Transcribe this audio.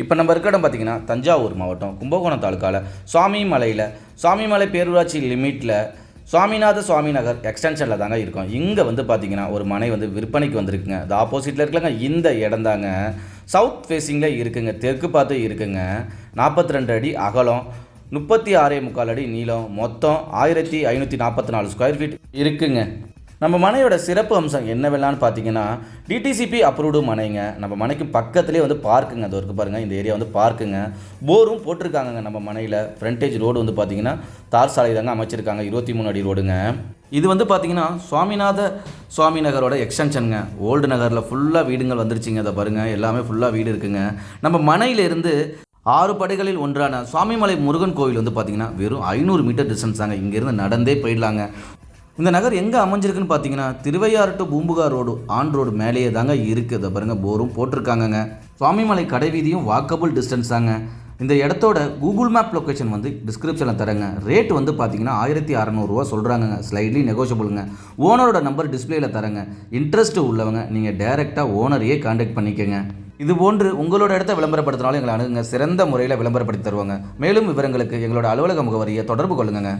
இப்போ நம்ம இருக்க இடம் பார்த்திங்கன்னா தஞ்சாவூர் மாவட்டம் கும்பகோணம் தாலுக்காவில் சுவாமிமலை பேரூராட்சி லிமிட்டில் சுவாமிநாத சுவாமி நகர் எக்ஸ்டென்ஷனில் தாங்க இருக்கும். இங்கே வந்து பார்த்திங்கன்னா ஒரு மனை வந்து விற்பனைக்கு வந்திருக்குங்க. அது ஆப்போசிட்டில் இருக்கலங்க. இந்த இடம் தாங்க சவுத் ஃபேஸிங்கில் இருக்குங்க. தெற்கு பார்த்து இருக்குங்க. 42 அடி அகலம், 36.25 அடி நீளம், மொத்தம் 1544 ஸ்கொயர் ஃபீட் இருக்குங்க. நம்ம மனையோட சிறப்பு அம்சம் என்னவெல்லான்னு பார்த்தீங்கன்னா, டிடிசிபி அப்ரூவ்டு மனைங்க. நம்ம மனைக்கு பக்கத்துலேயே வந்து பார்க்குங்க. அது இருக்குது பாருங்கள், இந்த ஏரியா வந்து பார்க்குங்க. போரும் போட்டிருக்காங்க நம்ம மனையில். ஃப்ரண்டேஜ் ரோடு வந்து பார்த்திங்கன்னா தார் சாலை தாங்க அமைச்சிருக்காங்க. 23 அடி ரோடுங்க. இது வந்து பார்த்திங்கன்னா சுவாமிநாத சுவாமி நகரோட எக்ஸ்டென்ஷனுங்க. ஓல்டு நகரில் ஃபுல்லாக வீடுங்கள் வந்துருச்சுங்க. அதை பாருங்கள், எல்லாமே ஃபுல்லாக வீடு இருக்குங்க. நம்ம மனையிலேருந்து 6 படைகளில் ஒன்றான சுவாமிமலை முருகன் கோவில் வந்து பார்த்திங்கன்னா வெறும் 500 மீட்டர் டிஸ்டன்ஸ் தாங்க. இங்கேருந்து நடந்தே போயிடலாங்க. இந்த நகர் எங்கே அமைஞ்சிருக்குன்னு பார்த்தீங்கன்னா, Thiruvaiyaru to Poompuhar road on road மேலேயே தாங்க இருக்குது. அதை பாருங்கள், போரும் போட்டிருக்காங்கங்க. சுவாமிமலை கடைவீதியும் வாக்கபிள் டிஸ்டன்ஸ் தாங்க. இந்த இடத்தோட கூகுள் மேப் லொக்கேஷன் வந்து டிஸ்கிரிப்ஷனில் தரேங்க. ரேட் வந்து பார்த்தீங்கன்னா 1600 சொல்கிறாங்க. ஸ்லைட்லி நெகோஷியபிளுங்க. ஓனரோட நம்பர் டிஸ்பிளேயில் தரேங்க. இன்ட்ரெஸ்ட் உள்ளவங்க நீங்கள் டைரெக்டாக ஓனரையே கான்டாக்ட் பண்ணிக்கோங்க. இது போன்று உங்களோட இடத்த விளம்பரப்படுத்தினாலும் எங்களை அணுகுங்க. சிறந்த முறையில் விளம்பரப்படுத்தி தருவாங்க. மேலும் விவரங்களுக்கு எங்களோட அலுவலக முகவரியை தொடர்பு கொள்ளுங்க.